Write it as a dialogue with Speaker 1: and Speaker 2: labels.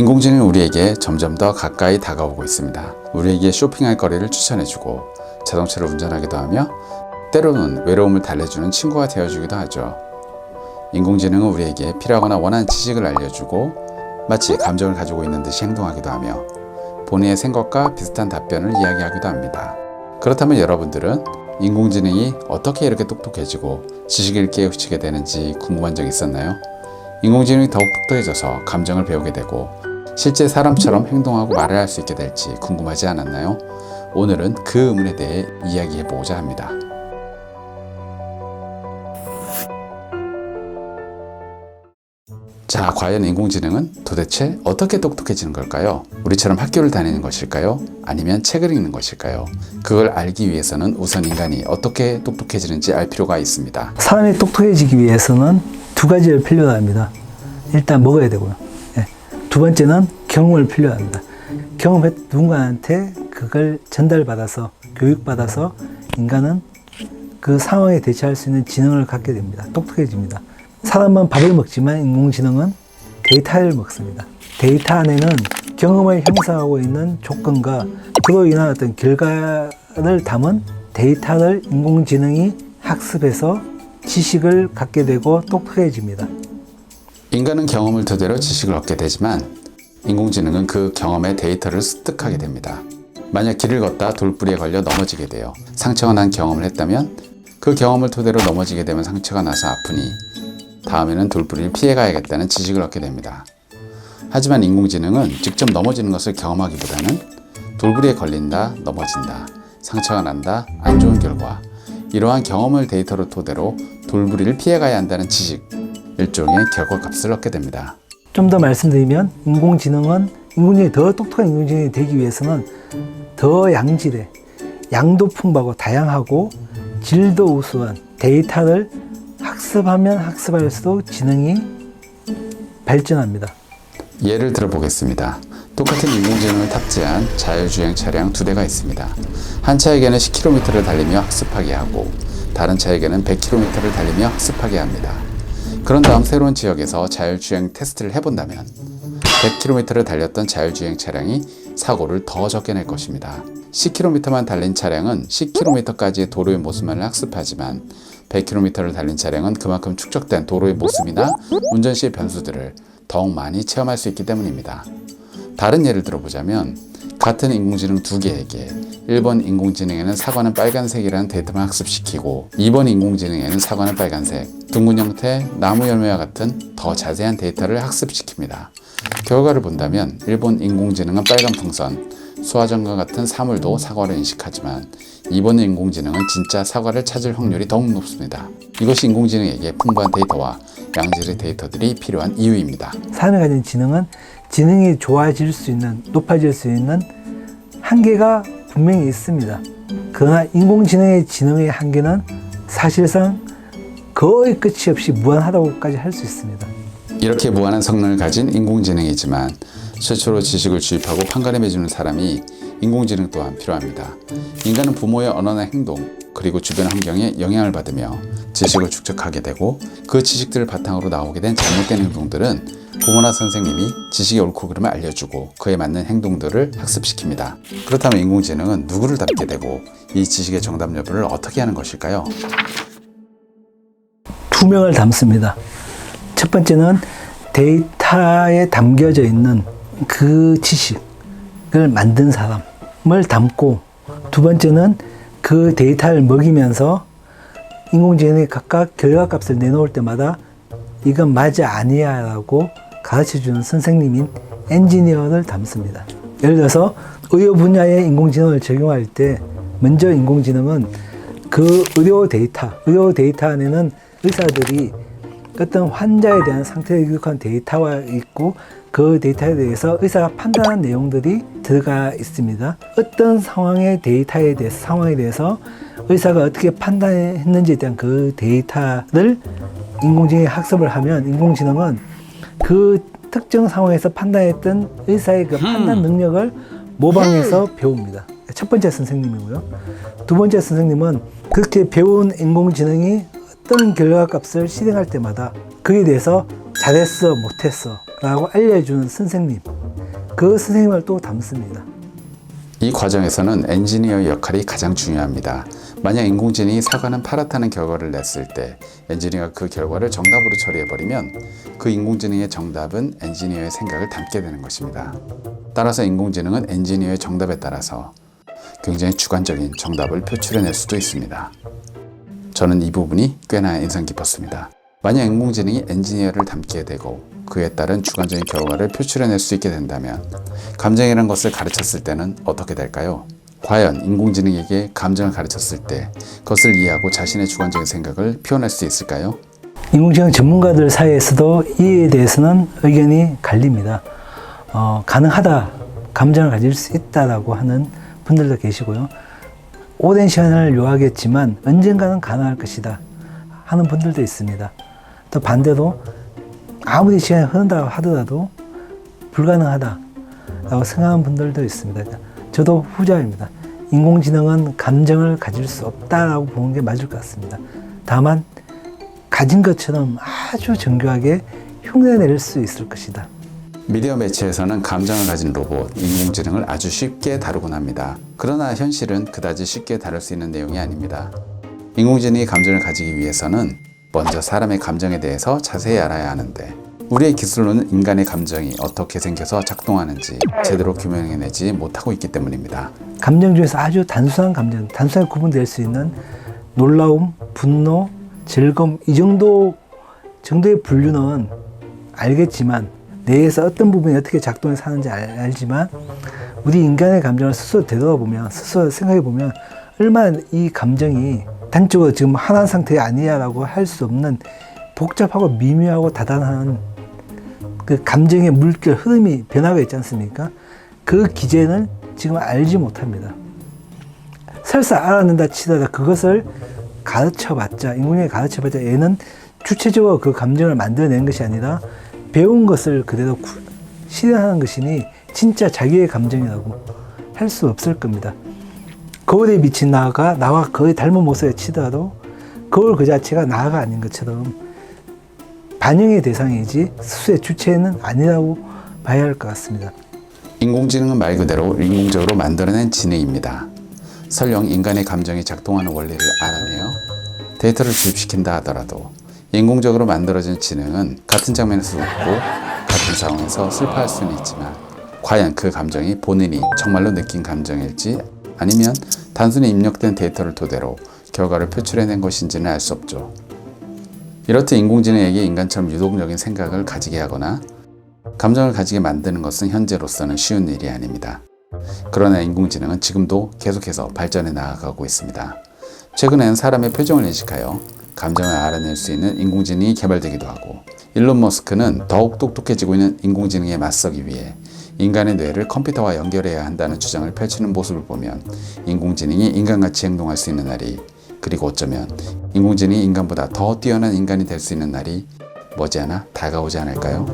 Speaker 1: 인공지능은 우리에게 점점 더 가까이 다가오고 있습니다. 우리에게 쇼핑할 거리를 추천해주고 자동차를 운전하기도 하며 때로는 외로움을 달래주는 친구가 되어주기도 하죠. 인공지능은 우리에게 필요하거나 원하는 지식을 알려주고 마치 감정을 가지고 있는 듯이 행동하기도 하며 본인의 생각과 비슷한 답변을 이야기하기도 합니다. 그렇다면 여러분들은 인공지능이 어떻게 이렇게 똑똑해지고 지식을 깨우치게 되는지 궁금한 적 있었나요? 인공지능이 더욱 똑똑해져서 감정을 배우게 되고 실제 사람처럼 행동하고 말을 할 수 있게 될지 궁금하지 않았나요? 오늘은 그 의문에 대해 이야기해보고자 합니다. 자, 과연 인공지능은 도대체 어떻게 똑똑해지는 걸까요? 우리처럼 학교를 다니는 것일까요? 아니면 책을 읽는 것일까요? 그걸 알기 위해서는 우선 인간이 어떻게 똑똑해지는지 알 필요가 있습니다.
Speaker 2: 사람이 똑똑해지기 위해서는 두 가지를 필요합니다. 일단 먹어야 되고요. 두 번째는 경험을 필요합니다. 경험해 누군가한테 그걸 전달받아서 교육받아서 인간은 그 상황에 대처할 수 있는 지능을 갖게 됩니다. 똑똑해집니다. 사람은 밥을 먹지만 인공지능은 데이터를 먹습니다. 데이터 안에는 경험을 형성하고 있는 조건과 그로 인한 어떤 결과를 담은 데이터를 인공지능이 학습해서 지식을 갖게 되고 똑똑해집니다.
Speaker 1: 인간은 경험을 토대로 지식을 얻게 되지만 인공지능은 그 경험의 데이터를 습득하게 됩니다. 만약 길을 걷다 돌부리에 걸려 넘어지게 되어 상처가 난 경험을 했다면 그 경험을 토대로 넘어지게 되면 상처가 나서 아프니 다음에는 돌부리를 피해가야겠다는 지식을 얻게 됩니다. 하지만 인공지능은 직접 넘어지는 것을 경험하기보다는 돌부리에 걸린다, 넘어진다, 상처가 난다, 안 좋은 결과 이러한 경험을 데이터로 토대로 돌부리를 피해가야 한다는 지식, 일종의 결과값을 얻게 됩니다.
Speaker 2: 좀 더 말씀드리면 인공지능이 더 똑똑한 인공지능이 되기 위해서는 더 양질의, 양도 풍부하고 다양하고 질도 우수한 데이터를 학습하면 학습할수록 지능이 발전합니다.
Speaker 1: 예를 들어 보겠습니다. 똑같은 인공지능을 탑재한 자율주행 차량 두 대가 있습니다. 한 차에게는 10km를 달리며 학습하게 하고 다른 차에게는 100km를 달리며 학습하게 합니다. 그런 다음 새로운 지역에서 자율주행 테스트를 해본다면 100km를 달렸던 자율주행 차량이 사고를 더 적게 낼 것입니다. 10km만 달린 차량은 10km까지의 도로의 모습만을 학습하지만 100km를 달린 차량은 그만큼 축적된 도로의 모습이나 운전 시의 변수들을 더욱 많이 체험할 수 있기 때문입니다. 다른 예를 들어보자면 같은 인공지능 두 개에게 1번 인공지능에는 사과는 빨간색이라는 데이터만 학습시키고 2번 인공지능에는 사과는 빨간색, 둥근 형태, 나무 열매와 같은 더 자세한 데이터를 학습시킵니다. 결과를 본다면 1번 인공지능은 빨간 풍선, 수화전과 같은 사물도 사과로 인식하지만 2번 인공지능은 진짜 사과를 찾을 확률이 더욱 높습니다. 이것이 인공지능에게 풍부한 데이터와 양질의 데이터들이 필요한 이유입니다.
Speaker 2: 사람이 가진 지능은 지능이 좋아질 수 있는, 높아질 수 있는 한계가 분명히 있습니다. 그러나 인공지능의 지능의 한계는 사실상 거의 끝이 없이 무한하다고까지 할 수 있습니다.
Speaker 1: 이렇게 무한한 성능을 가진 인공지능이지만 최초로 지식을 주입하고 판가름해주는 사람이 인공지능 또한 필요합니다. 인간은 부모의 언어나 행동, 그리고 주변 환경에 영향을 받으며 지식을 축적하게 되고 그 지식들을 바탕으로 나오게 된 잘못된 행동들은 부모나 선생님이 지식의 옳고 그름을 알려주고 그에 맞는 행동들을 학습시킵니다. 그렇다면 인공지능은 누구를 닮게 되고 이 지식의 정답 여부를 어떻게 하는 것일까요?
Speaker 2: 두 명을 닮습니다. 첫 번째는 데이터에 담겨져 있는 그 지식을 만든 사람을 닮고, 두 번째는 그 데이터를 먹이면서 인공지능이 각각 결과값을 내놓을 때마다 이건 맞아 아니야 라고 가르쳐주는 선생님인 엔지니어를 닮습니다. 예를 들어서 의료 분야의 인공지능을 적용할 때 먼저 인공지능은 그 의료 데이터 안에는 의사들이 어떤 환자에 대한 상태를 기록한 데이터가 있고 그 데이터에 대해서 의사가 판단한 내용들이 들어가 있습니다. 어떤 상황의 상황에 대해서 의사가 어떻게 판단했는지에 대한 그 데이터를 인공지능이 학습을 하면 인공지능은 그 특정 상황에서 판단했던 의사의 그 판단 능력을 모방해서 배웁니다. 첫 번째 선생님이고요. 두 번째 선생님은 그렇게 배운 인공지능이 어떤 결과값을 실행할 때마다 그에 대해서 잘했어, 못했어 라고 알려주는 선생님. 그 선생님을 또 담습니다.
Speaker 1: 이 과정에서는 엔지니어의 역할이 가장 중요합니다. 만약 인공지능이 사과는 파랗다는 결과를 냈을 때 엔지니어가 그 결과를 정답으로 처리해버리면 그 인공지능의 정답은 엔지니어의 생각을 담게 되는 것입니다. 따라서 인공지능은 엔지니어의 정답에 따라서 굉장히 주관적인 정답을 표출해낼 수도 있습니다. 저는 이 부분이 꽤나 인상 깊었습니다. 만약 인공지능이 엔지니어를 닮게 되고 그에 따른 주관적인 결과를 표출해낼 수 있게 된다면 감정이라는 것을 가르쳤을 때는 어떻게 될까요? 과연 인공지능에게 감정을 가르쳤을 때 그것을 이해하고 자신의 주관적인 생각을 표현할 수 있을까요?
Speaker 2: 인공지능 전문가들 사이에서도 이에 대해서는 의견이 갈립니다. 가능하다, 감정을 가질 수 있다라고 하는 분들도 계시고요. 오랜 시간을 요하겠지만 언젠가는 가능할 것이다 하는 분들도 있습니다. 또 반대로 아무리 시간이 흐른다고 하더라도 불가능하다라고 생각하는 분들도 있습니다. 저도 후자입니다. 인공지능은 감정을 가질 수 없다라고 보는 게 맞을 것 같습니다. 다만 가진 것처럼 아주 정교하게 흉내낼 수 있을 것이다.
Speaker 1: 미디어 매체에서는 감정을 가진 로봇, 인공지능을 아주 쉽게 다루곤 합니다. 그러나 현실은 그다지 쉽게 다룰 수 있는 내용이 아닙니다. 인공지능이 감정을 가지기 위해서는 먼저 사람의 감정에 대해서 자세히 알아야 하는데 우리의 기술로는 인간의 감정이 어떻게 생겨서 작동하는지 제대로 규명해내지 못하고 있기 때문입니다.
Speaker 2: 감정 중에서 아주 단순한 감정, 단순하게 구분될 수 있는 놀라움, 분노, 즐거움 이 정도의 분류는 알겠지만 뇌에서 어떤 부분이 어떻게 작동해서 하는지 알지만 우리 인간의 감정을 스스로 되돌아보면 스스로 생각해보면 얼마나 이 감정이 단적으로 지금 하나의 상태 아니야라고 할 수 없는 복잡하고 미묘하고 다단한 그 감정의 물결 흐름이 변화가 있지 않습니까? 그 기제는 지금 알지 못합니다. 설사 알아낸다 치더라도 그것을 가르쳐봤자 인공지능이 가르쳐봤자 얘는 주체적으로 그 감정을 만들어낸 것이 아니라 배운 것을 그대로 실현하는 것이니 진짜 자기의 감정이라고 할 수 없을 겁니다. 거울에 비친 나와 거의 닮은 모습에 치더라도 거울 그 자체가 나가 아닌 것처럼 반영의 대상이지 스스로의 주체는 아니라고 봐야 할 것 같습니다.
Speaker 1: 인공지능은 말 그대로 인공적으로 만들어낸 지능입니다. 설령 인간의 감정이 작동하는 원리를 알아내어 데이터를 주입시킨다 하더라도 인공적으로 만들어진 지능은 같은 장면에서 웃고 같은 상황에서 슬퍼할 수는 있지만 과연 그 감정이 본인이 정말로 느낀 감정일지 아니면 단순히 입력된 데이터를 토대로 결과를 표출해낸 것인지는 알 수 없죠. 이렇듯 인공지능에게 인간처럼 유동적인 생각을 가지게 하거나 감정을 가지게 만드는 것은 현재로서는 쉬운 일이 아닙니다. 그러나 인공지능은 지금도 계속해서 발전해 나아가고 있습니다. 최근에는 사람의 표정을 인식하여 감정을 알아낼 수 있는 인공지능이 개발되기도 하고 일론 머스크는 더욱 똑똑해지고 있는 인공지능에 맞서기 위해 인간의 뇌를 컴퓨터와 연결해야 한다는 주장을 펼치는 모습을 보면 인공지능이 인간같이 행동할 수 있는 날이 그리고 어쩌면 인공지능이 인간보다 더 뛰어난 인간이 될 수 있는 날이 머지않아 다가오지 않을까요?